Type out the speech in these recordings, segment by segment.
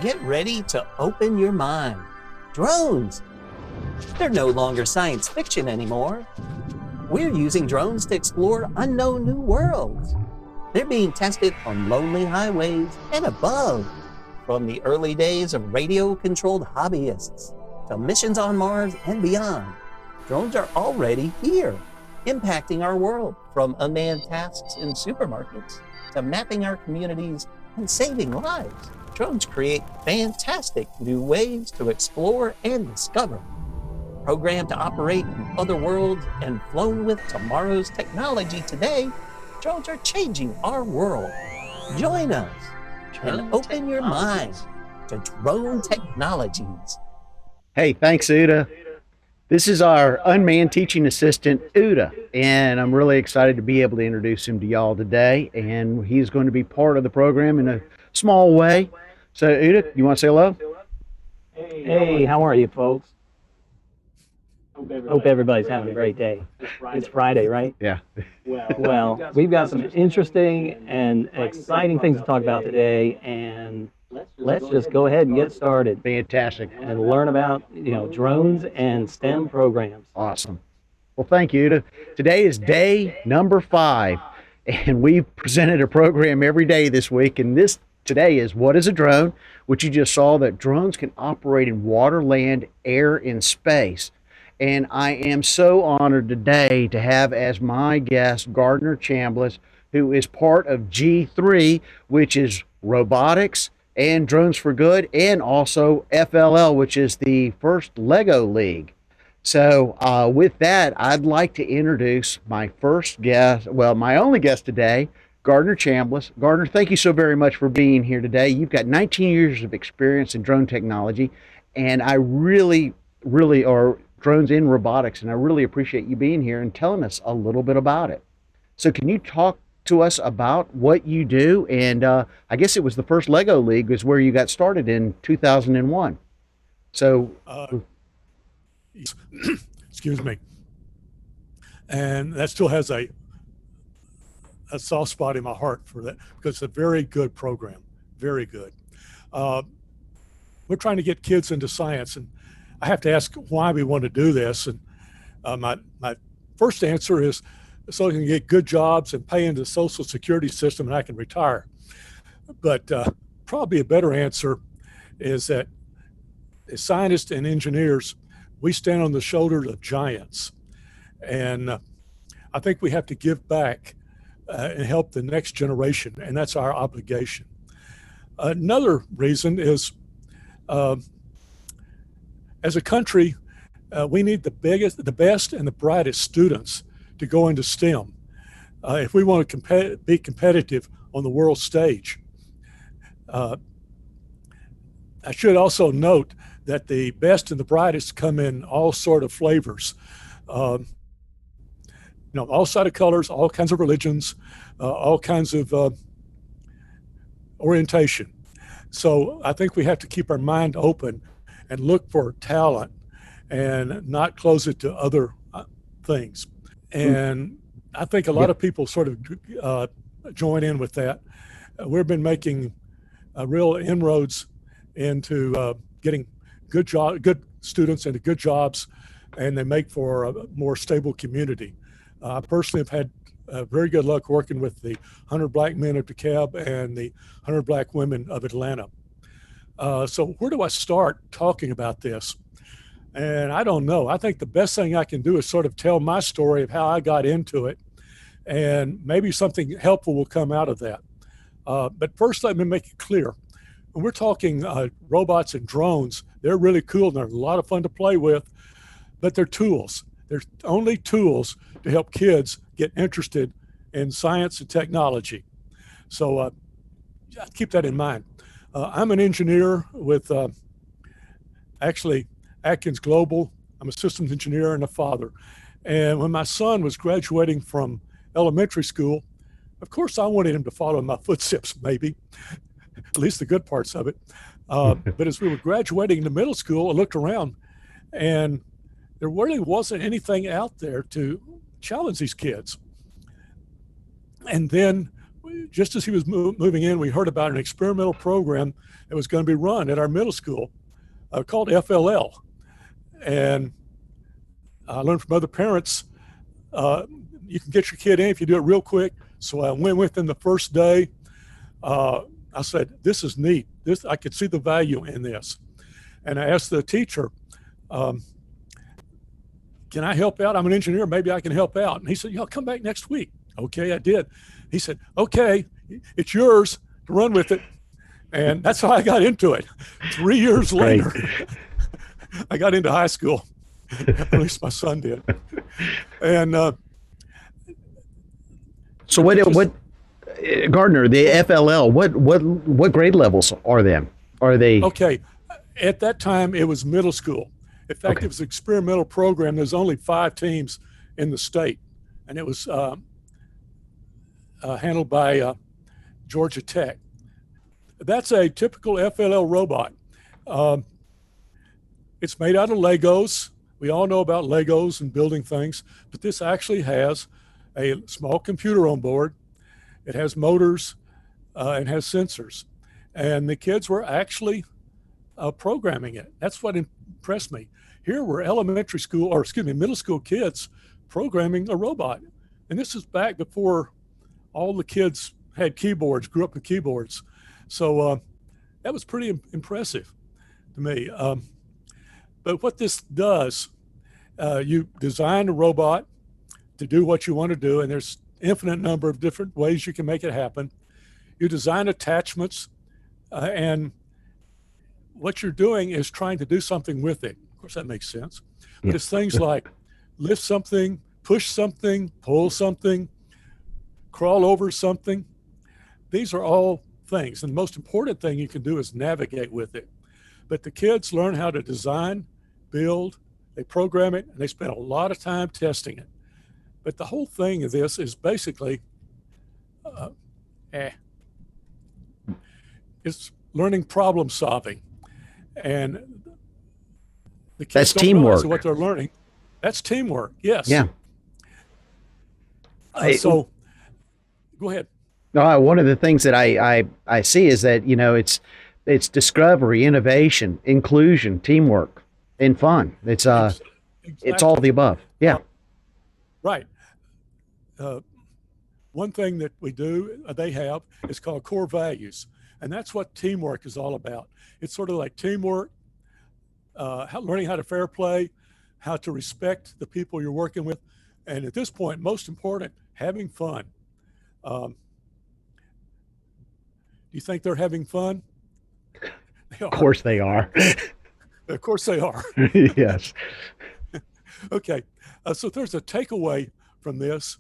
Get ready to open your mind. Drones! They're no longer science fiction anymore. We're using drones to explore unknown new worlds. They're being tested on lonely highways and above. From the early days of radio-controlled hobbyists to missions on Mars and beyond, drones are already here, impacting our world from unmanned tasks in supermarkets to mapping our communities and saving lives. Drones create fantastic new ways to explore and discover. Programmed to operate in other worlds and flown with tomorrow's technology today, drones are changing our world. Join us and open your mind to drone technologies. Hey, thanks, Uda. This is our unmanned teaching assistant, Uda, and I'm really excited to be able to introduce him to y'all today, and he's going to be part of the program in a small way. So, Uda, you want to say hello? Hey, how are you, folks? Hope everybody's having a great day. It's Friday, right? Yeah. Well, we've got some interesting and exciting things to talk about today, and let's just go ahead and get started Fantastic. and learn about, drones and STEM programs. Awesome. Well, thank you, Uda. Today is day number 5, and we presented a program every day this week, and today is What is a Drone, which you just saw that drones can operate in water, land, air, and space. And I am so honored today to have as my guest Gardner Chambliss, who is part of G3, which is Robotics and Drones for Good, and also FLL, which is the first Lego League. So with that, I'd like to introduce my first guest, well, my only guest today, Gardner Chambliss. Gardner, thank you so very much for being here today. You've got 19 years of experience in drone technology, and I really are drones in robotics, and I really appreciate you being here and telling us a little bit about it. So can you talk to us about what you do? And I guess it was the first Lego League is where you got started in 2001. So excuse me. And that still has a soft spot in my heart for that, because it's a very good program, very good. We're trying to get kids into science, and I have to ask why we want to do this. And my first answer is so I can get good jobs and pay into the Social Security system and I can retire. But probably a better answer is that as scientists and engineers, we stand on the shoulders of giants. And I think we have to give back and help the next generation, and that's our obligation. Another reason is, as a country, we need the best and the brightest students to go into STEM if we want to be competitive on the world stage. I should also note that the best and the brightest come in all sort of flavors. All sort of colors, all kinds of religions, all kinds of orientation. So I think we have to keep our mind open and look for talent and not close it to other things. And I think a lot of people sort of join in with that. We've been making real inroads into getting good students into good jobs, and they make for a more stable community. I personally have had very good luck working with the 100 Black Men of DeKalb and the 100 Black Women of Atlanta. So where do I start talking about this? And I don't know. I think the best thing I can do is sort of tell my story of how I got into it, and maybe something helpful will come out of that. But first, let me make it clear. When we're talking robots and drones, they're really cool and they're a lot of fun to play with, but they're tools. They're only tools to help kids get interested in science and technology. So keep that in mind. I'm an engineer with actually Atkins Global. I'm a systems engineer and a father. And when my son was graduating from elementary school, of course I wanted him to follow in my footsteps, maybe, at least the good parts of it. But as we were graduating into middle school, I looked around and there really wasn't anything out there to challenge these kids. And then just as he was moving in, we heard about an experimental program that was going to be run at our middle school called FLL. And I learned from other parents, you can get your kid in if you do it real quick. So I went with him the first day. I said, this is neat. I could see the value in this. And I asked the teacher, can I help out? I'm an engineer. Maybe I can help out. And he said, yeah, come back next week. Okay, I did. He said, okay, it's yours to run with it. And that's how I got into it. 3 years later, I got into high school. At least my son did. And so what Gardner, the FLL, what grade levels are them? Are they? Okay, at that time it was middle school. In fact, Okay. It was an experimental program. There's only 5 teams in the state, and it was handled by Georgia Tech. That's a typical FLL robot. It's made out of Legos. We all know about Legos and building things, but this actually has a small computer on board. It has motors and has sensors. And the kids were actually programming it. That's what impressed me. Here were middle school kids programming a robot. And this is back before all the kids had keyboards, grew up with keyboards. So that was pretty impressive to me. But what this does, you design a robot to do what you want to do, and there's infinite number of different ways you can make it happen. You design attachments, and what you're doing is trying to do something with it. Of course, that makes sense. But it's things like lift something, push something, pull something, crawl over something. These are all things. And the most important thing you can do is navigate with it. But the kids learn how to design, build, they program it, and they spend a lot of time testing it. But the whole thing of this is basically it's learning problem solving. And the kids That's don't teamwork. realize what they're learning. That's teamwork, yes. Yeah. So go ahead. One of the things that I see is that, it's discovery, innovation, inclusion, teamwork, and fun. It's it's all the above. Yeah. Right. One thing that we do, they have, is called core values. And that's what teamwork is all about. It's sort of like teamwork, learning how to fair play, how to respect the people you're working with. And at this point, most important, having fun. Do you think they're having fun? They Of course they are. Of course they are. Yes. Okay. So there's a takeaway from this.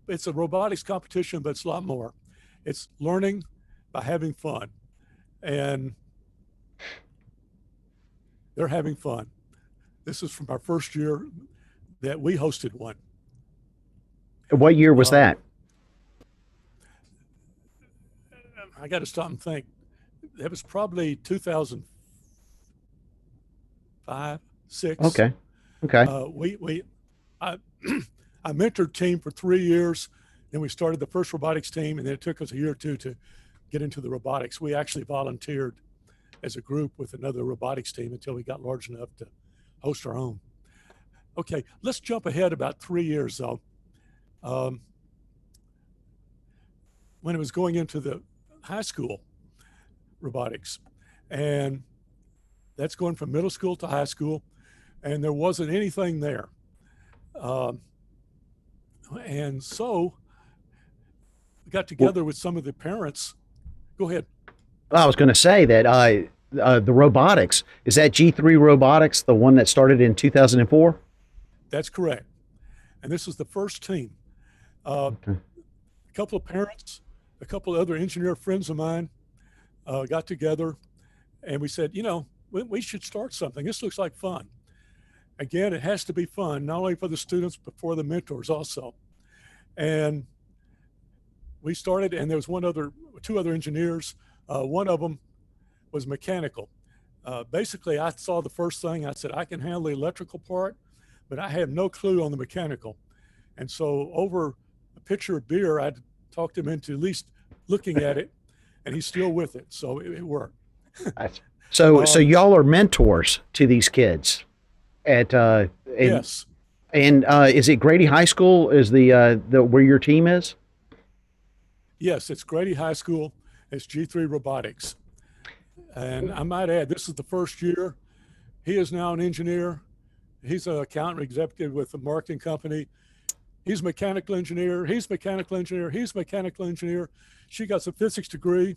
It's a robotics competition, but it's a lot more. It's learning by having fun. And they're having fun. This is from our first year that we hosted one. What year was that? I got to stop and think. It was probably 2005, 6. Okay. Okay. I mentored team for 3 years. Then we started the first robotics team, and then it took us a year or two to get into the robotics. We actually volunteered as a group with another robotics team until we got large enough to host our own. Okay, let's jump ahead about 3 years though. When it was going into the high school robotics, and that's going from middle school to high school, and there wasn't anything there. And so we got together with some of the parents. Go ahead. I was going to say that the robotics, is that G3 Robotics, the one that started in 2004? That's correct. And this is the first team. Okay. A couple of parents, a couple of other engineer friends of mine got together, and we said, we should start something. This looks like fun. Again, it has to be fun, not only for the students, but for the mentors also. And we started, and there was two other engineers. One of them was mechanical. Basically, I saw the first thing. I said, I can handle the electrical part, but I have no clue on the mechanical. And so over a pitcher of beer, I talked him into at least looking at it, and he's still with it. So it worked. So y'all are mentors to these kids Yes. And is it Grady High School is the where your team is? Yes, it's Grady High School. It's G3 Robotics. And I might add, this is the first year. He is now an engineer. He's an accountant executive with a marketing company. He's a mechanical engineer. He's a mechanical engineer. He's a mechanical engineer. She got a physics degree.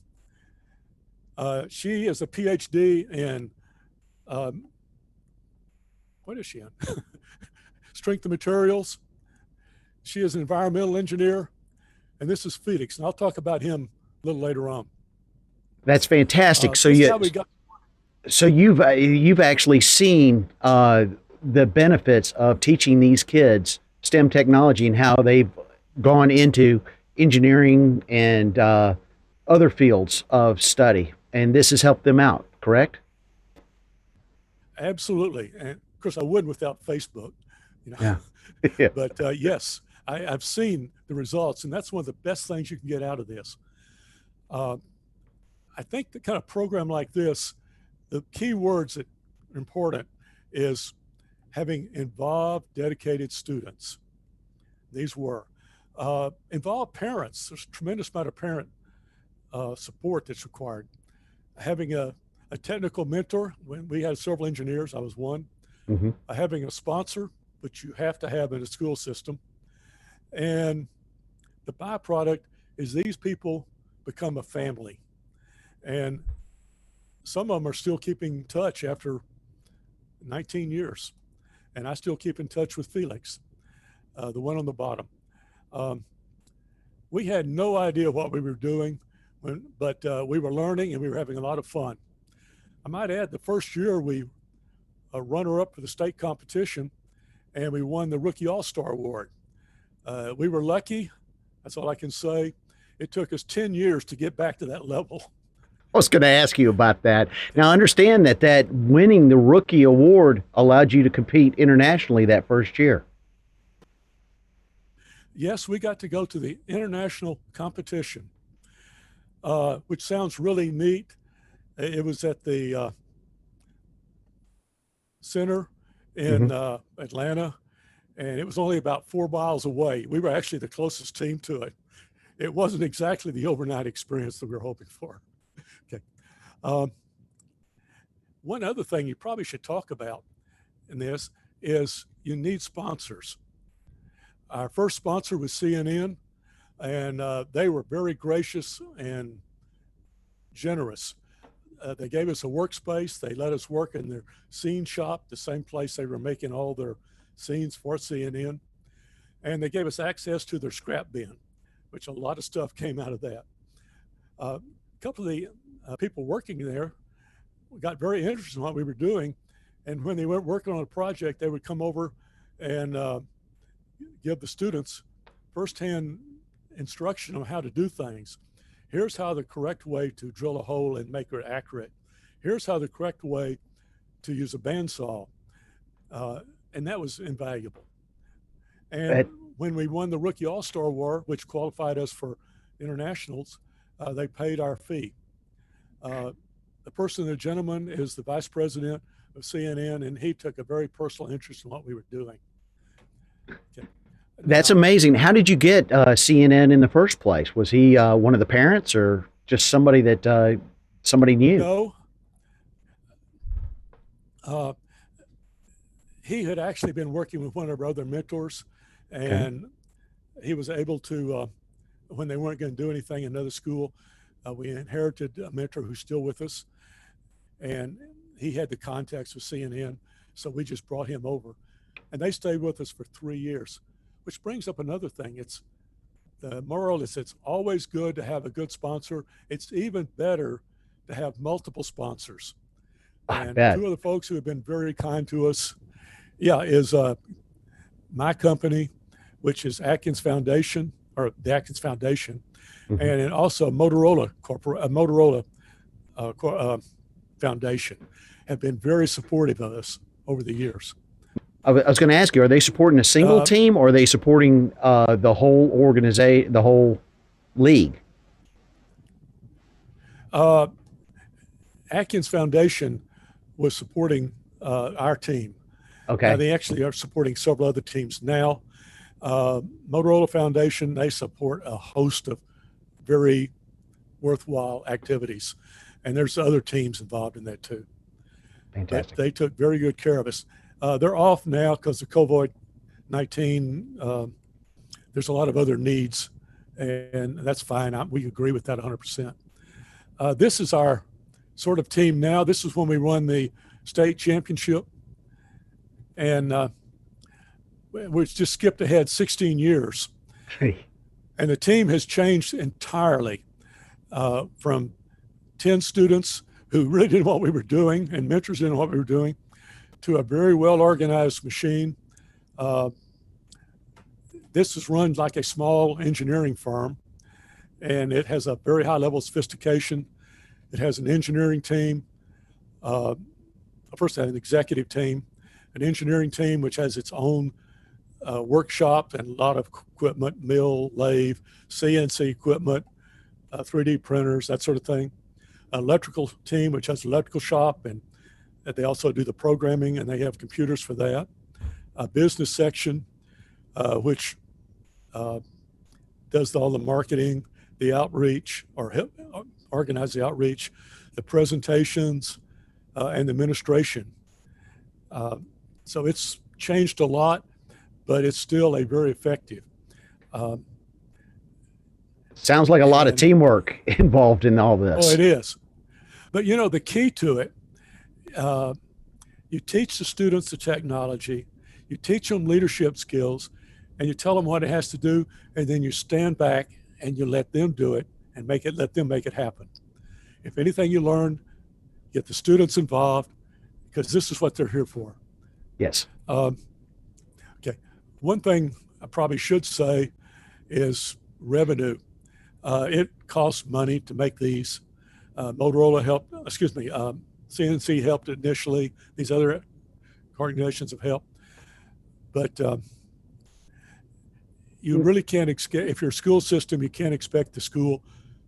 She is a PhD in, what is she in? Strength of materials. She is an environmental engineer. And this is Felix. And I'll talk about him a little later on. That's fantastic. So you've actually seen the benefits of teaching these kids STEM technology and how they've gone into engineering and other fields of study, and this has helped them out, correct? Absolutely. And of course I wouldn't without Facebook, you know. Yeah. Yeah. But yes, I've seen the results, and that's one of the best things you can get out of this. I think the kind of program like this, the key words that are important is having involved, dedicated students. These were involved parents. There's a tremendous amount of parent support that's required. Having a technical mentor. When we had several engineers, I was one. Mm-hmm. Having a sponsor, which you have to have in a school system. And the byproduct is these people become a family. And some of them are still keeping in touch after 19 years. And I still keep in touch with Felix, the one on the bottom. We had no idea what we were doing, but we were learning and we were having a lot of fun. I might add, the first year we runner-up for the state competition, and we won the Rookie All-Star Award. We were lucky, that's all I can say. It took us 10 years to get back to that level. I was going to ask you about that. Now, understand that winning the rookie award allowed you to compete internationally that first year. Yes, we got to go to the international competition, which sounds really neat. It was at the center in Atlanta, and it was only about 4 miles away. We were actually the closest team to it. It wasn't exactly the overnight experience that we were hoping for. Okay. One other thing you probably should talk about in this is you need sponsors. Our first sponsor was CNN, and they were very gracious and generous. They gave us a workspace. They let us work in their scene shop, the same place they were making all their scenes for CNN. And they gave us access to their scrap bin, which a lot of stuff came out of that. A couple of the people working there got very interested in what we were doing. And when they were working on a project, they would come over and give the students firsthand instruction on how to do things. Here's how the correct way to drill a hole and make it accurate. Here's how the correct way to use a bandsaw. And that was invaluable. And when we won the Rookie All-Star Award, which qualified us for internationals, they paid our fee. The gentleman is the vice president of CNN, and he took a very personal interest in what we were doing. Okay. That's amazing. How did you get CNN in the first place? Was he one of the parents or just somebody that somebody knew? No. He had actually been working with one of our other mentors, and he was able to, when they weren't going to do anything in another school, we inherited a mentor who's still with us, and he had the contacts with CNN, so we just brought him over. And they stayed with us for 3 years, which brings up another thing. It's the moral is it's always good to have a good sponsor. It's even better to have multiple sponsors. And two of the folks who have been very kind to us, is my company, which is Atkins Foundation, or the Atkins Foundation, and also Motorola Foundation have been very supportive of us over the years. I was going to ask you, are they supporting a single team, or are they supporting the whole organization, the whole league? Atkins Foundation was supporting our team. Okay. They actually are supporting several other teams now. Motorola Foundation, they support a host of very worthwhile activities. And there's other teams involved in that too. Fantastic. But they took very good care of us. They're off now because of COVID-19. There's a lot of other needs, and that's fine. We agree with that 100%. This is our sort of team now. This is when we won the state championship. And we just skipped ahead 16 years. And the team has changed entirely from 10 students who really did what we were doing and mentors did what we were doing to a very well-organized machine. This is run like a small engineering firm, and it has a very high level of sophistication. It has an engineering team. First, an executive team, an engineering team, which has its own workshop and a lot of equipment, mill, lathe, CNC equipment, 3D printers, that sort of thing. An electrical team, which has an electrical shop, and they also do the programming, and they have computers for that. A business section, which does all the marketing, the outreach, or organize the outreach, the presentations, and the administration. So it's changed a lot, but it's still a very effective. Sounds like a lot of teamwork involved in all this. Oh, it is. But you know, the key to it, you teach the students the technology, you teach them leadership skills, and you tell them what it has to do, and then you stand back and you let them do it and let them make it happen. If anything you learn, get the students involved, because this is what they're here for. Yes. Okay. One thing I probably should say is revenue. It costs money to make these. Motorola helped, CNC helped initially. These other organizations have helped. But you really can't expect, if you're a school system, you can't expect the school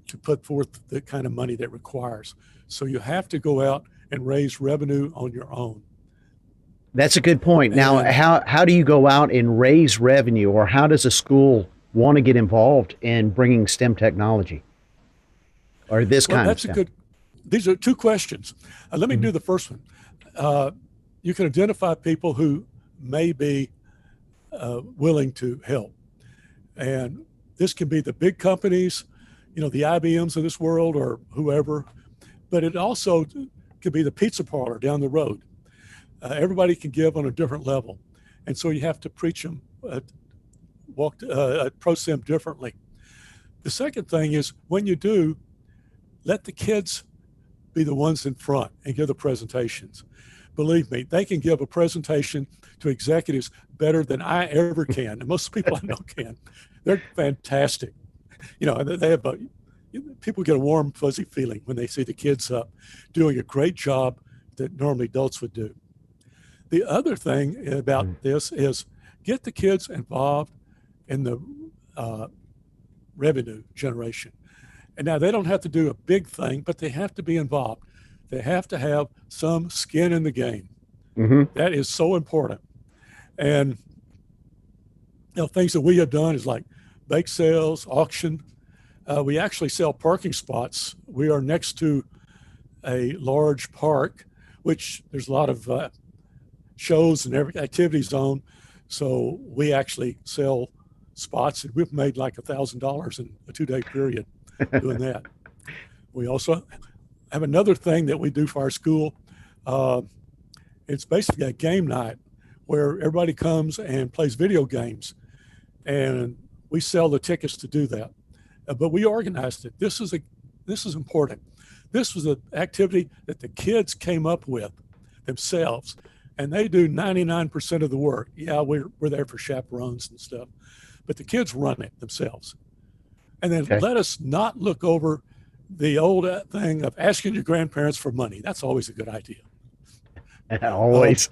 to put forth the kind of money that requires. So you have to go out and raise revenue on your own. That's a good point. Now, how do you go out and raise revenue, or how does a school want to get involved in bringing STEM technology or this kind of stuff? These are two questions. Let me do the first one. You can identify people who may be willing to help. And this can be the big companies, you know, the IBMs of this world or whoever, but it also could be the pizza parlor down the road. Everybody can give on a different level. And so you have to preach them, approach them differently. The second thing is, when you do, let the kids be the ones in front and give the presentations. Believe me, they can give a presentation to executives better than I ever can. And most people I know can. They're fantastic. You know, they have people get a warm, fuzzy feeling when they see the kids up doing a great job that normally adults would do. The other thing about this is get the kids involved in the revenue generation. And now they don't have to do a big thing, but they have to be involved. They have to have some skin in the game. That is so important. And you know, things that we have done is like bake sales, auction. We actually sell parking spots. We are next to a large park, which there's a lot of shows and every activity zone. So we actually sell spots, and we've made like $1,000 in a 2-day period doing that. We also have another thing that we do for our school. It's basically a game night where everybody comes and plays video games, and we sell the tickets to do that. But we organized it. This is important. This was an activity that the kids came up with themselves, and they do 99% of the work. Yeah, we're there for chaperones and stuff, but the kids run it themselves. And then let us not look over the old thing of asking your grandparents for money. That's always a good idea. Always.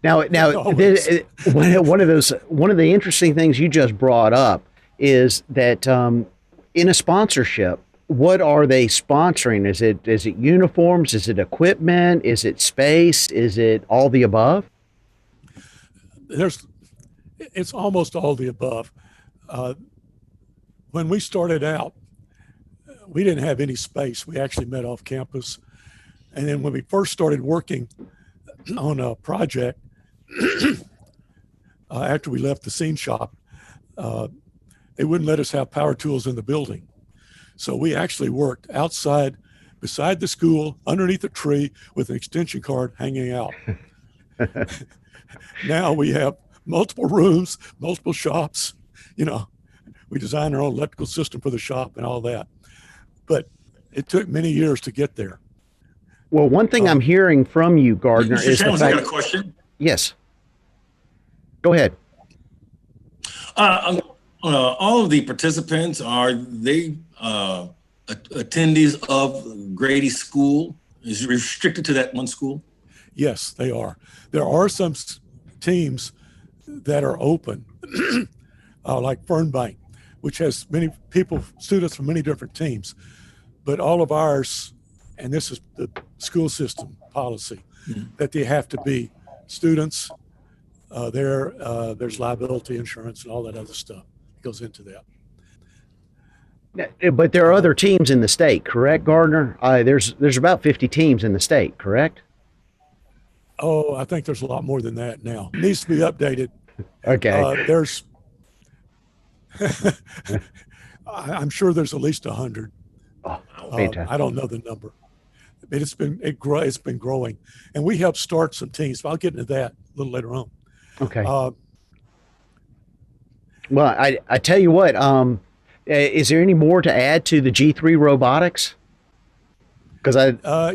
Always. one of the interesting things you just brought up is that in a sponsorship, what are they sponsoring? Is it uniforms? Is it equipment? Is it space? Is it all the above? It's almost all the above. When we started out, we didn't have any space. We actually met off campus. And then when we first started working on a project, after we left the scene shop, they wouldn't let us have power tools in the building. So we actually worked outside, beside the school, underneath a tree with an extension cord hanging out. Now we have multiple rooms, multiple shops. We designed our own electrical system for the shop and all that. But it took many years to get there. Well, one thing I'm hearing from you, Gardner, Mr. is the Chambliss, I got a fact. question. Yes. Go ahead. All of the participants, are they attendees of Grady School? Is it restricted to that one school? Yes, they are. There are some teams that are open, like Fernbank, which has many people, students from many different teams. But all of ours, and this is the school system policy, that they have to be students. There's liability insurance and all that other stuff that goes into that. But there are other teams in the state, correct, Gardner? There's about 50 teams in the state, correct? Oh, I think there's a lot more than that now. It needs to be updated. Okay. I'm sure there's at least 100. Oh, fantastic. I don't know the number, but it's been growing, and we helped start some teams. But I'll get into that a little later on. Okay. Well, I tell you what. Is there any more to add to the G3 robotics?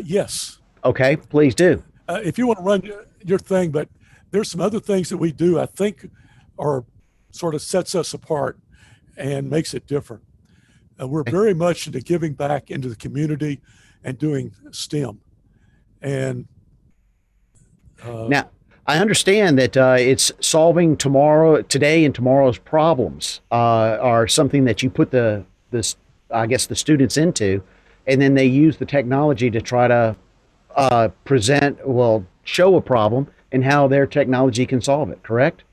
Yes. Okay, please do. If you want to run your thing, but there's some other things that we do I think are sort of sets us apart and makes it different. We're very much into giving back into the community and doing STEM. And now, I understand that it's solving today and tomorrow's problems are something that you put the students into, and then they use the technology to try to show a problem and how their technology can solve it, correct?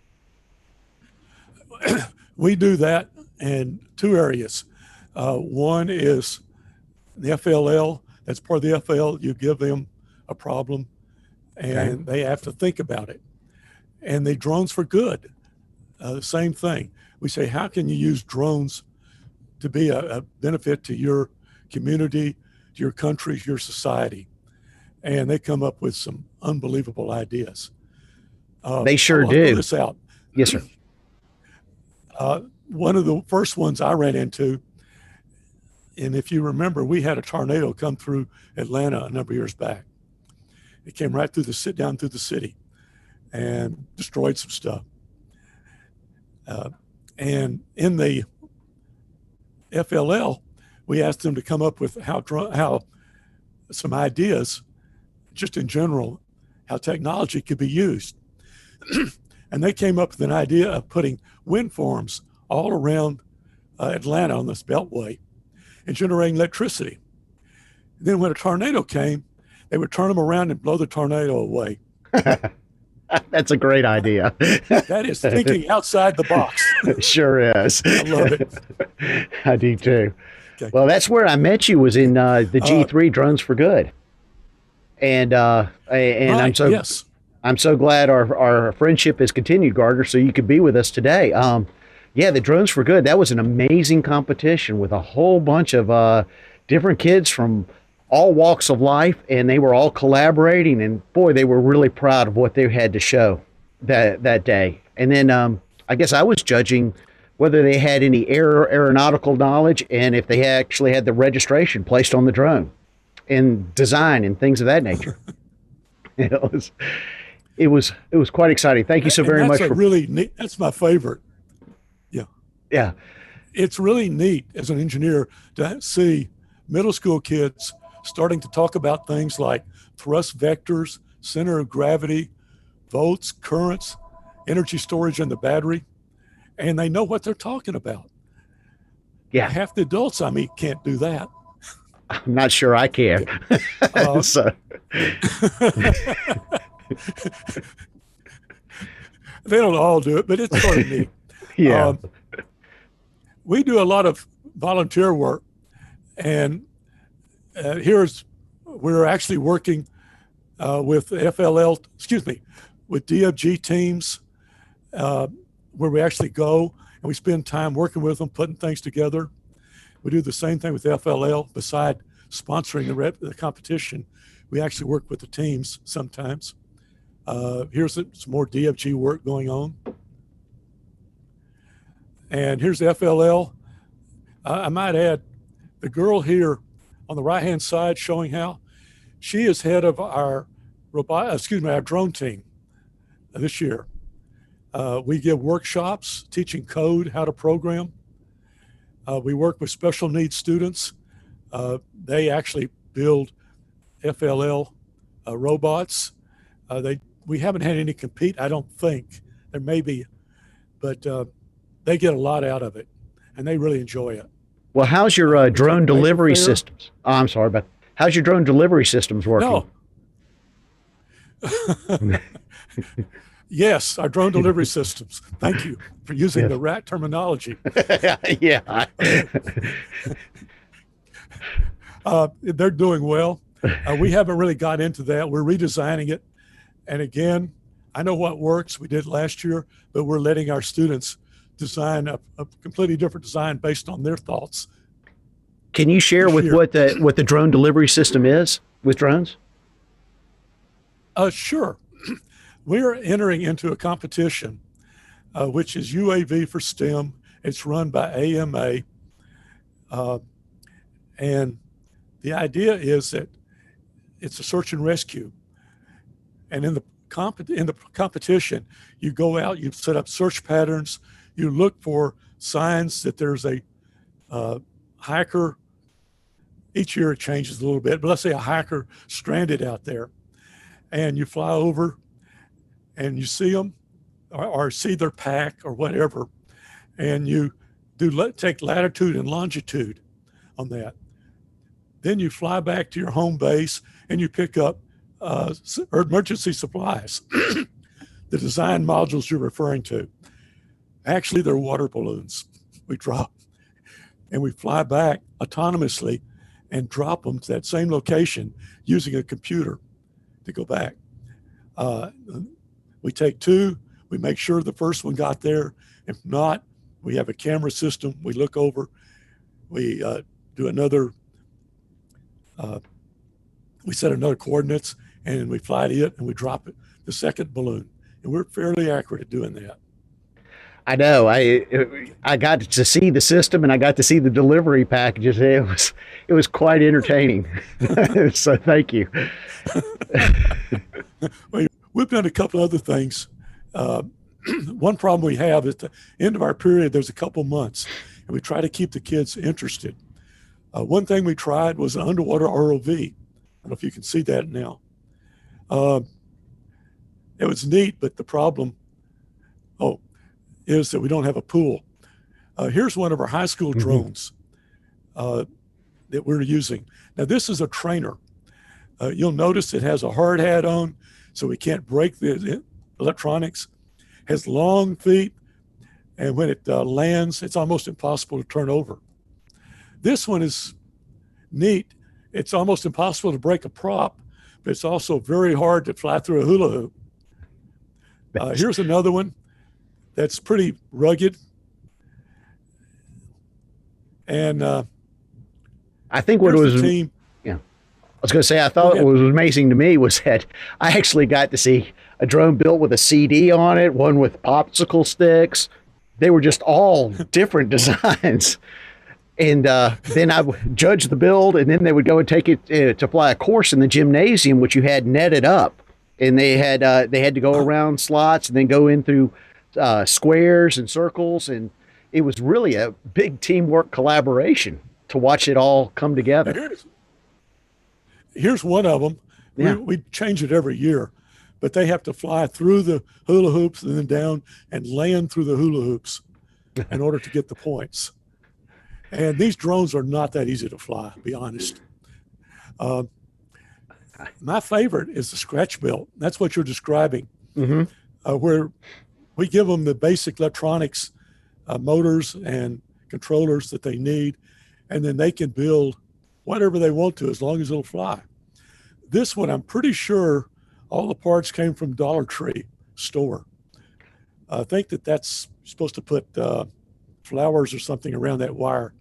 We do that in two areas. One is the FLL. That's part of the FLL. You give them a problem, and they have to think about it. And the drones for good, the same thing. We say, how can you use drones to be a benefit to your community, to your country, your society? And they come up with some unbelievable ideas. They sure I'll do. throw this out. Yes, sir. One of the first ones I ran into, and if you remember, we had a tornado come through Atlanta a number of years back. It came right down through the city and destroyed some stuff. And in the FLL, we asked them to come up with how some ideas, just in general, how technology could be used. And they came up with an idea of putting wind farms all around Atlanta on this beltway and generating electricity. And then when a tornado came, they would turn them around and blow the tornado away. That's a great idea. That is thinking outside the box. Sure is. I love it. I do too. Okay. Well, that's where I met you, was in the G3 Drones for Good. And Right, yes. I'm so glad our friendship has continued, Gardner, so you could be with us today. Yeah, the Drones for Good, that was an amazing competition with a whole bunch of different kids from all walks of life, and they were all collaborating, and boy, they were really proud of what they had to show that day. And then I guess I was judging whether they had any aeronautical knowledge and if they actually had the registration placed on the drone and design and things of that nature. It was quite exciting. Thank you so very much. Really neat. That's my favorite. Yeah. Yeah. It's really neat as an engineer to see middle school kids starting to talk about things like thrust vectors, center of gravity, volts, currents, energy storage in the battery, and they know what they're talking about. Yeah. Half the adults I meet can't do that. I'm not sure I can. So. They don't all do it, but it's sort of neat. Yeah. We do a lot of volunteer work, and we're actually working with FLL, with DFG teams, where we actually go and we spend time working with them, putting things together. We do the same thing with FLL. Beside sponsoring the competition, we actually work with the teams sometimes. Here's some more DFG work going on. And here's FLL. I might add, the girl here on the right-hand side showing how, she is head of our drone team this year. We give workshops teaching code, how to program. We work with special needs students. They actually build FLL robots. We haven't had any compete, I don't think. There may be, but they get a lot out of it, and they really enjoy it. Well, how's your drone delivery systems? Oh, I'm sorry, but how's your drone delivery systems working? No. Yes, our drone delivery systems. Thank you for using the right terminology. Yeah. They're doing well. We haven't really got into that. We're redesigning it. And again, I know what works. We did last year, but we're letting our students design a completely different design based on their thoughts. Can you share with what the drone delivery system is with drones? Sure. We're entering into a competition, which is UAV for STEM. It's run by AMA. And the idea is that it's a search and rescue. And in the competition, you go out, you set up search patterns, you look for signs that there's a hiker. Each year it changes a little bit, but let's say a hiker stranded out there, and you fly over and you see them or see their pack or whatever, and you take latitude and longitude on that. Then you fly back to your home base and you pick up emergency supplies, the design modules you're referring to. Actually, they're water balloons we drop, and we fly back autonomously and drop them to that same location using a computer to go back. We take two, we make sure the first one got there. If not, we have a camera system. We look over, we do another, we set another coordinates, and we fly to it and we drop it, the second balloon. And we're fairly accurate at doing that. I know. I got to see the system and I got to see the delivery packages. It was quite entertaining. So thank you. We've done a couple other things. One problem we have at the end of our period, there's a couple months, and we try to keep the kids interested. One thing we tried was an underwater ROV. I don't know if you can see that now. It was neat, but the problem is that we don't have a pool. Here's one of our high school drones that we're using. Now, this is a trainer. You'll notice it has a hard hat on, so we can't break the electronics. Has long feet, and when it lands, it's almost impossible to turn over. This one is neat. It's almost impossible to break a prop, but it's also very hard to fly through a hula hoop. Here's another one that's pretty rugged. And I think what was team. Yeah, I was going to say, I thought what was amazing to me was that I actually got to see a drone built with a CD on it, one with popsicle sticks. They were just all different designs. And then I would judge the build, and then they would go and take it to fly a course in the gymnasium, which you had netted up. And they had to go around slots and then go in through squares and circles. And it was really a big teamwork collaboration to watch it all come together. Here's one of them. Yeah. We change it every year. but they have to fly through the hula hoops and then down and land through the hula hoops in order to get the points. And these drones are not that easy to fly, to be honest. My favorite is the scratch built. That's what you're describing, where we give them the basic electronics, motors and controllers that they need, and then they can build whatever they want to as long as it'll fly. This one, I'm pretty sure all the parts came from Dollar Tree store. I think that's supposed to put flowers or something around that wire.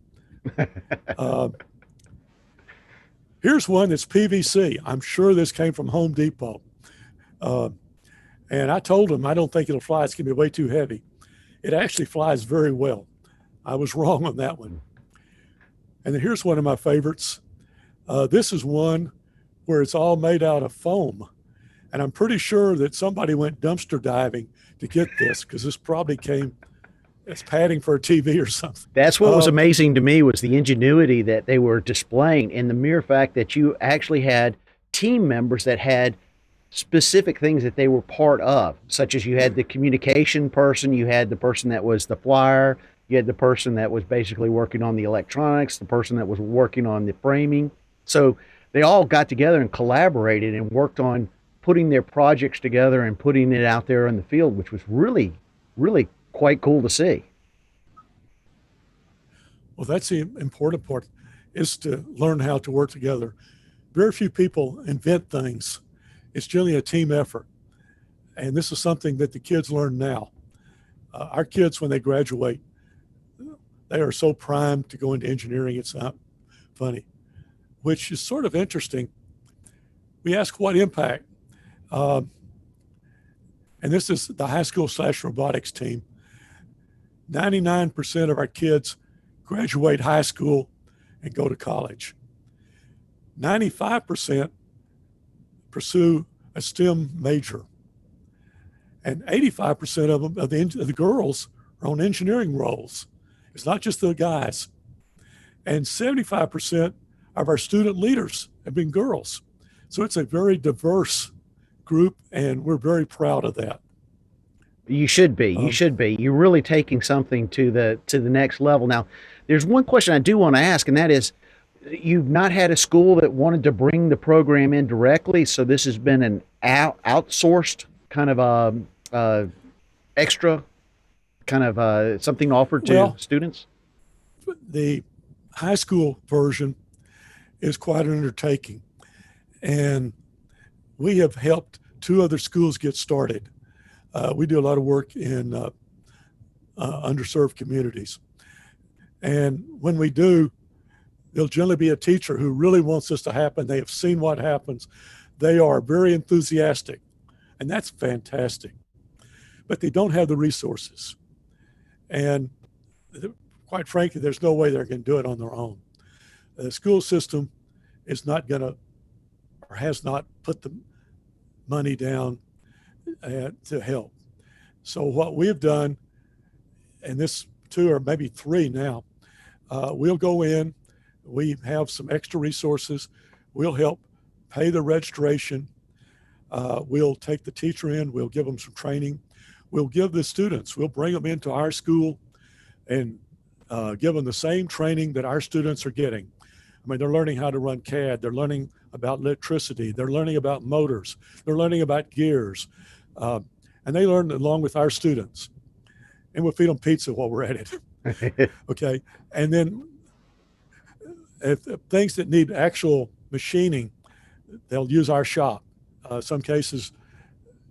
Here's one that's PVC. I'm sure this came from Home Depot. And I told them, I don't think it'll fly. It's going to be way too heavy. It actually flies very well. I was wrong on that one. And then here's one of my favorites. This is one where it's all made out of foam. And I'm pretty sure that somebody went dumpster diving to get this, because this probably came as padding for a TV or something. That's what was amazing to me, was the ingenuity that they were displaying, and the mere fact that you actually had team members that had specific things that they were part of, such as you had the communication person, you had the person that was the flyer, you had the person that was basically working on the electronics, the person that was working on the framing. So they all got together and collaborated and worked on putting their projects together and putting it out there in the field, which was really, really quite cool to see. Well, that's the important part, is to learn how to work together. Very few people invent things. It's generally a team effort. And this is something that the kids learn now. Our kids, when they graduate, they are so primed to go into engineering, it's not funny, which is sort of interesting. We ask what impact, and this is the high school / robotics team. 99% of our kids graduate high school and go to college. 95% pursue a STEM major. And 85% of them, of the girls, are on engineering roles. It's not just the guys. And 75% of our student leaders have been girls. So it's a very diverse group, and we're very proud of that. You should be. You should be. You're really taking something to the next level. Now, there's one question I do want to ask, and that is, you've not had a school that wanted to bring the program in directly, so this has been an outsourced kind of extra kind of something offered to students? The high school version is quite an undertaking, and we have helped 2 other schools get started. We do a lot of work in underserved communities. And when we do, there'll generally be a teacher who really wants this to happen. They have seen what happens. They are very enthusiastic, and that's fantastic. But they don't have the resources. And quite frankly, there's no way they're going to do it on their own. The school system is not going to, or has not put the money down to help. So what we've done, and this 2 or maybe 3 now, we'll go in, we have some extra resources, we'll help pay the registration, we'll take the teacher in, we'll give them some training, we'll give the students, we'll bring them into our school and give them the same training that our students are getting. I mean, they're learning how to run CAD, they're learning about electricity, they're learning about motors, they're learning about gears, and they learn along with our students. And we'll feed them pizza while we're at it. Okay. And then if things that need actual machining, they'll use our shop. Some cases,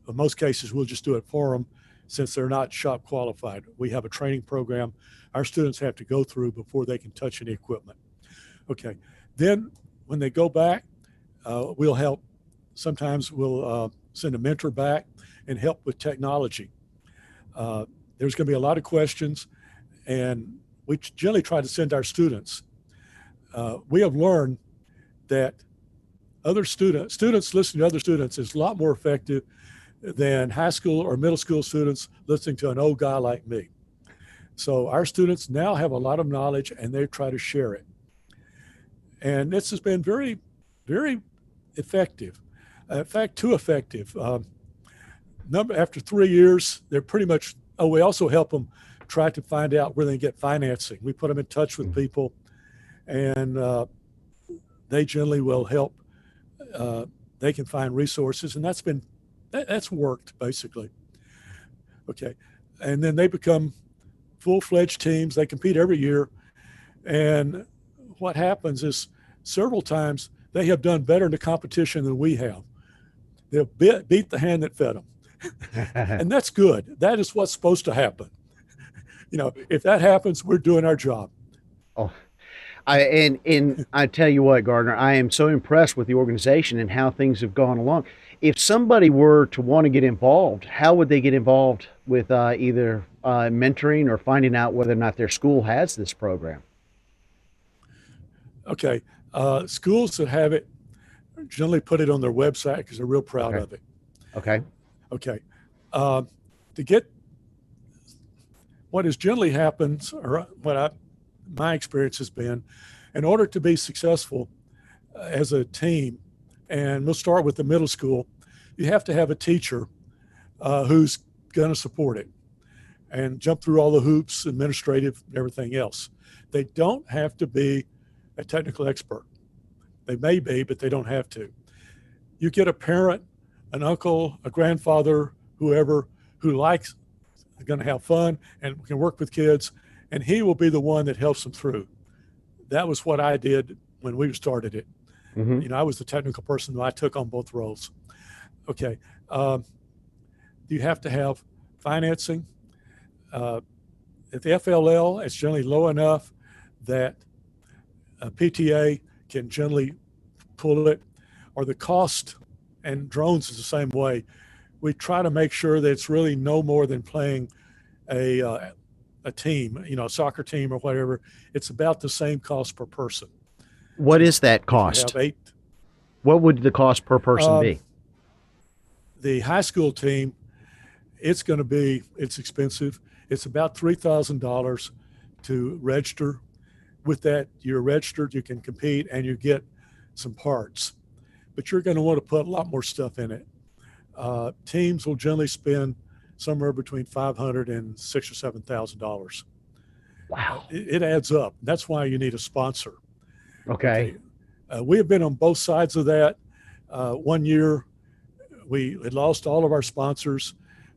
in most cases, we'll just do it for them since they're not shop qualified. We have a training program our students have to go through before they can touch any equipment. Okay. Then when they go back, we'll help. Sometimes we'll send a mentor back and help with technology. There's going to be a lot of questions, and we generally try to send our students. We have learned that other students listening to other students is a lot more effective than high school or middle school students listening to an old guy like me. So our students now have a lot of knowledge, and they try to share it. And this has been very, very effective. In fact, too effective. After 3 years, they're pretty much, we also help them try to find out where they can get financing. We put them in touch with people, and they generally will help. They can find resources, and that's worked basically. Okay. And then they become full-fledged teams. They compete every year. And what happens is several times they have done better in the competition than we have. They'll beat the hand that fed them. And that's good. That is what's supposed to happen. If that happens, we're doing our job. Oh, and I tell you what, Gardner, I am so impressed with the organization and how things have gone along. If somebody were to want to get involved, how would they get involved with either mentoring or finding out whether or not their school has this program? Okay. Schools that have it generally put it on their website because they're real proud of it. Okay. Okay. To get what has generally happened, or my experience has been, in order to be successful as a team, and we'll start with the middle school, you have to have a teacher who's going to support it and jump through all the hoops, administrative, and everything else. They don't have to be a technical expert. They may be, but they don't have to. You get a parent, an uncle, a grandfather, whoever, who likes, going to have fun and can work with kids, and he will be the one that helps them through. That was what I did when we started it. Mm-hmm. I was the technical person, I took on both roles. Okay. You have to have financing. At the FLL, it's generally low enough that a PTA can generally pull it, or the cost, and drones is the same way. We try to make sure that it's really no more than playing a team, a soccer team or whatever. It's about the same cost per person. What is that cost? Have 8. What would the cost per person be? The high school team, it's expensive. It's about $3,000 to register. With that, you're registered, you can compete, and you get some parts. But you're going to want to put a lot more stuff in it. Teams will generally spend somewhere between $500 and $6,000 or $7,000. Wow. It adds up. That's why you need a sponsor. Okay. We have been on both sides of that. One year, we had lost all of our sponsors.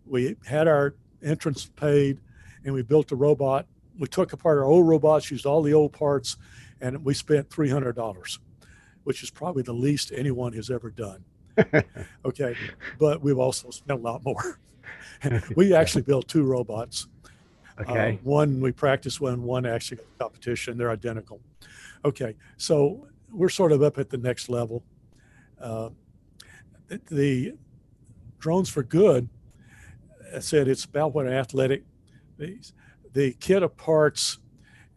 We had our entrance paid, and we built a robot. We took apart our old robots, used all the old parts, and we spent $300, which is probably the least anyone has ever done. Okay, but we've also spent a lot more. We actually built 2 robots. Okay. One we practiced one actually competition. They're identical. Okay, so we're sort of up at the next level. The Drones for Good, I said it's about what an athletic. The kit of parts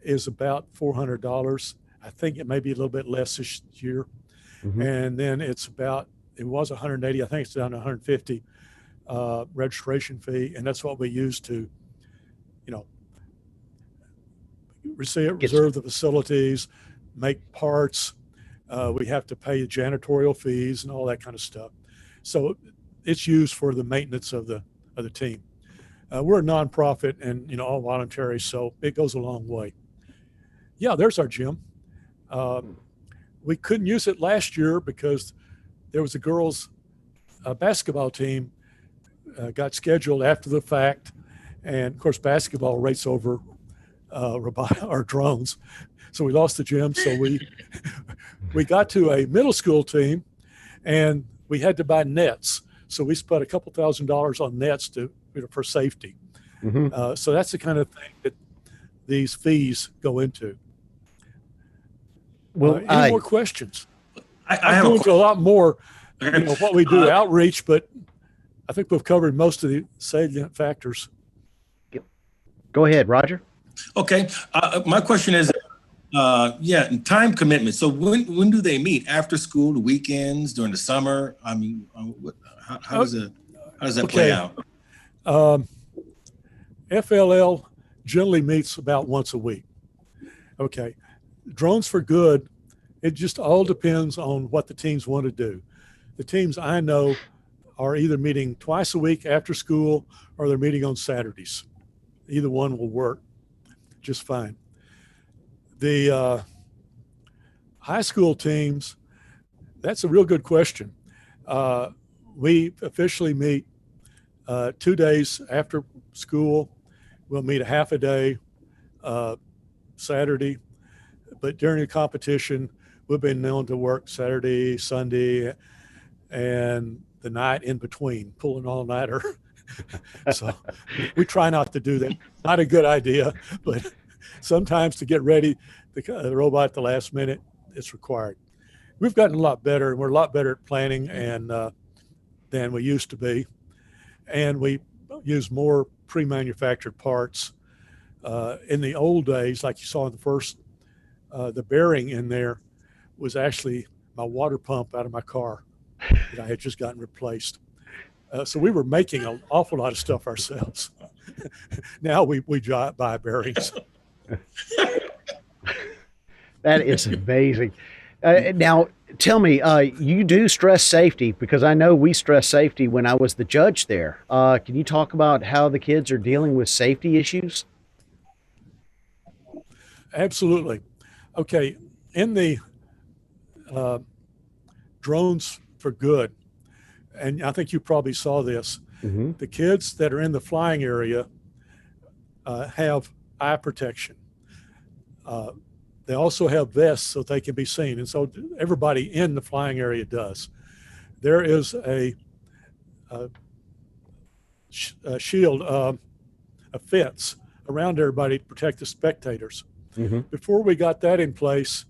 is about $400. I think it may be a little bit less this year. Mm-hmm. And then it was 180. I think it's down to 150 registration fee. And that's what we use to, reserve the facilities, make parts. We have to pay janitorial fees and all that kind of stuff. So it's used for the maintenance of the team. We're a nonprofit and, all voluntary, so it goes a long way. Yeah, there's our gym. We couldn't use it last year because there was a girls' basketball team got scheduled after the fact. And of course, basketball rates over our drones. So we lost the gym. So we got to a middle school team and we had to buy nets. So we spent a couple $1,000s on nets for safety. Mm-hmm. So that's the kind of thing that these fees go into. Well, any more questions? I have go into a lot more, what we do outreach, but I think we've covered most of the salient factors. Go ahead, Roger. Okay. My question is, time commitment. So when do they meet? After school, the weekends, during the summer? I mean, how does that play out? FLL generally meets about once a week. Okay. Drones for Good, it just all depends on what the teams want to do. The teams I know are either meeting twice a week after school or they're meeting on Saturdays. Either one will work just fine. The high school teams, that's a real good question. We officially meet 2 days after school. We'll meet a half a day Saturday, but during the competition, we've been known to work Saturday, Sunday, and the night in between, pulling all-nighter. So we try not to do that. Not a good idea, but sometimes to get ready, the robot at the last minute, it's required. We've gotten a lot better, and we're a lot better at planning and than we used to be. And we use more pre-manufactured parts. In the old days, like you saw in the first, the bearing in there was actually my water pump out of my car that I had just gotten replaced. So we were making an awful lot of stuff ourselves. Now we buy bearings. That is amazing. Now, tell me, you do stress safety, because I know we stress safety when I was the judge there. Can you talk about how the kids are dealing with safety issues? Absolutely. Okay, in the Drones for Good, and I think you probably saw this, the kids that are in the flying area have eye protection. They also have vests so they can be seen. And so everybody in the flying area does. There is a shield, a fence around everybody to protect the spectators. Before we got that in place,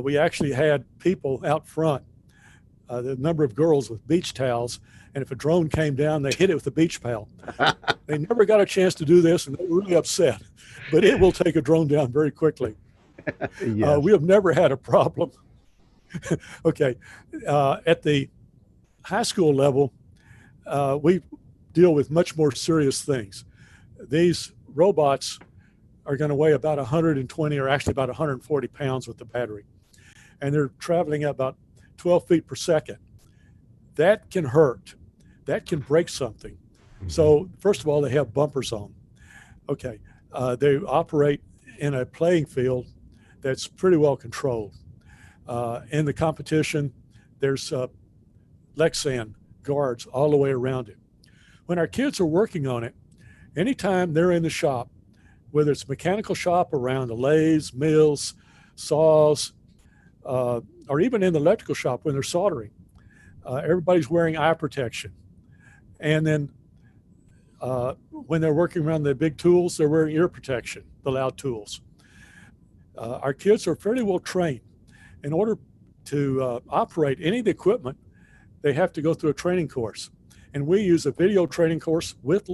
we actually had people out front, the number of girls with beach towels, and if a drone came down, they hit it with a beach towel. They never got a chance to do this, and they were really upset, but it will take a drone down very quickly. Yes. We have never had a problem. Okay, at the high school level, we deal with much more serious things. These robots are going to weigh about 120 or actually about 140 pounds with the battery. And they're traveling at about 12 feet per second. That can hurt. That can break something. So first of all, they have bumpers on. Okay, they operate in a playing field that's pretty well controlled. In the competition, there's Lexan guards all the way around it. When our kids are working on it, anytime they're in the shop, whether it's mechanical shop around the lathes, mills, saws, or even in the electrical shop when they're soldering, everybody's wearing eye protection. And then when they're working around the big tools, they're wearing ear protection, the loud tools. Our kids are fairly well trained. In order to operate any of the equipment, they have to go through a training course. And we use a video training course with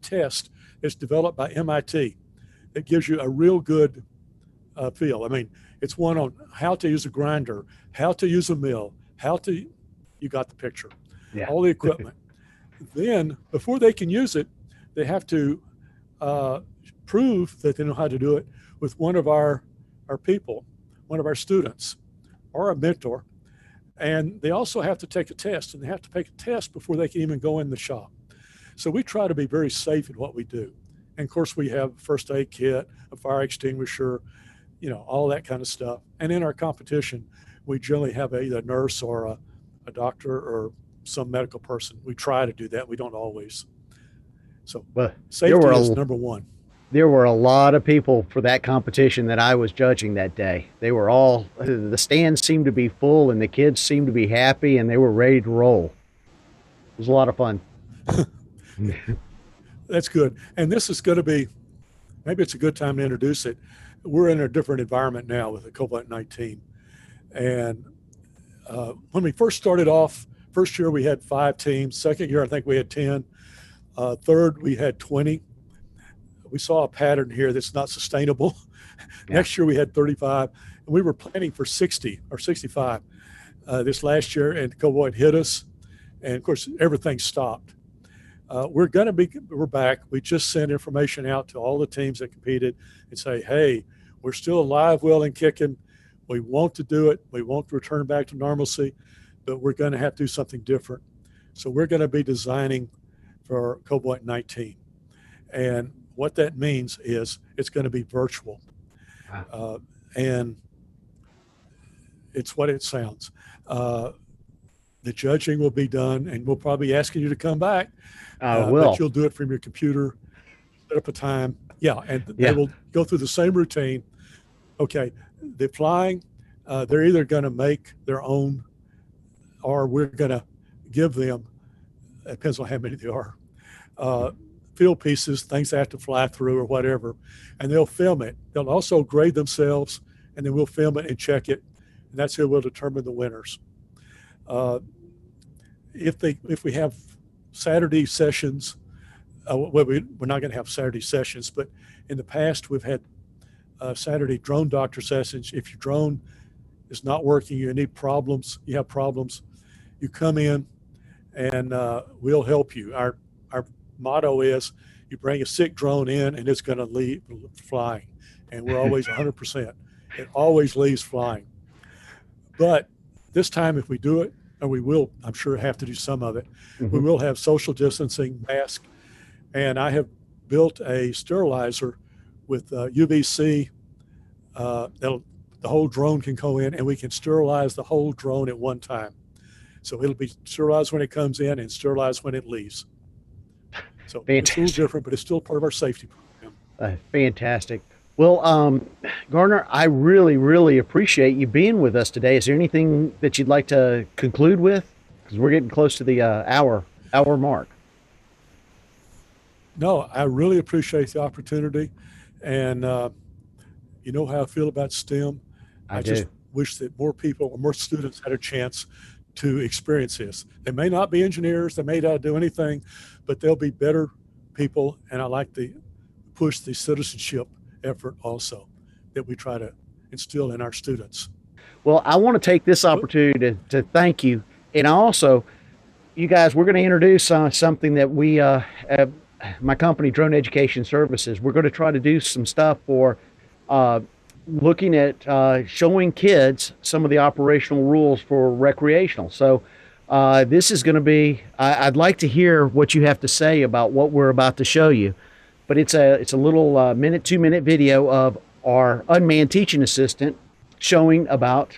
test. It's developed by MIT. It gives you a real good feel. I mean, it's one on how to use a grinder, how to use a mill, you got the picture, Yeah. all the equipment. Then, before they can use it, they have to prove that they know how to do it with one of our people, one of our students, or a mentor. And they also have to take a test, and they have to take a test before they can even go in the shop. So we try to be very safe in what we do. And of course, we have a first aid kit, a fire extinguisher, all that kind of stuff. And in our competition, we generally have either a nurse or a doctor or some medical person. We try to do that. We don't always. So safety is number one. There were a lot of people for that competition that I was judging that day. They were all, the stands seemed to be full and the kids seemed to be happy and they were ready to roll. It was a lot of fun. That's good. And this is going to be, maybe it's a good time to introduce it. We're in a different environment now with the COVID-19. And when we first started off, first year we had 5 teams. Second year, I think we had 10. Third, we had 20. We saw a pattern here that's not sustainable. Yeah. Next year we had 35. And we were planning for 60 or 65 this last year, and COVID hit us. And of course, everything stopped. We're back. We just sent information out to all the teams that competed and say, hey, we're still alive, well, and kicking. We want to do it. We want to return back to normalcy, but we're going to have to do something different. So we're going to be designing for Cobalt 19. And what that means is it's going to be virtual. And it's what it sounds. The judging will be done, and we'll probably be asking you to come back. But you'll do it from your computer, set up a time. Yeah, and they will go through the same routine. Okay, the flying, they're either going to make their own, or we're going to give them, it depends on how many there are, field pieces, things they have to fly through or whatever, and they'll film it. They'll also grade themselves, and then we'll film it and check it, and that's how we'll determine the winners. If we have Saturday sessions, we're not going to have Saturday sessions, but in the past we've had Saturday drone doctor sessions. If your drone is not working, you have problems, you come in and we'll help you. Our motto is you bring a sick drone in and it's going to leave flying, and we're always 100%. It always leaves flying. But this time, if we do it, and we will, I'm sure, have to do some of it, we will have social distancing, mask, and I have built a sterilizer with UVC. The whole drone can go in, and we can sterilize the whole drone at one time. So it'll be sterilized when it comes in and sterilized when it leaves. So it's a little different, but it's still part of our safety program. Fantastic. Well, Gardner, I really, really appreciate you being with us today. Is there anything that you'd like to conclude with? Because we're getting close to the hour mark. No, I really appreciate the opportunity. And you know how I feel about STEM. I just wish that more people or more students had a chance to experience this. They may not be engineers, they may not do anything, but they'll be better people. And I like to push the citizenship effort also that we try to instill in our students. Well, I want to take this opportunity to thank you. And also, you guys, we're going to introduce something that we, my company, Drone Education Services, we're going to try to do some stuff for looking at showing kids some of the operational rules for recreational. So this is going to be, I'd like to hear what you have to say about what we're about to show you. But it's a little 2-minute video of our unmanned teaching assistant showing about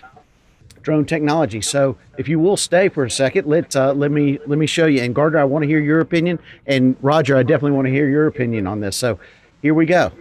drone technology. So if you will stay for a second, let me show you. And Gardner, I want to hear your opinion, and Roger, I definitely want to hear your opinion on this. So here we go.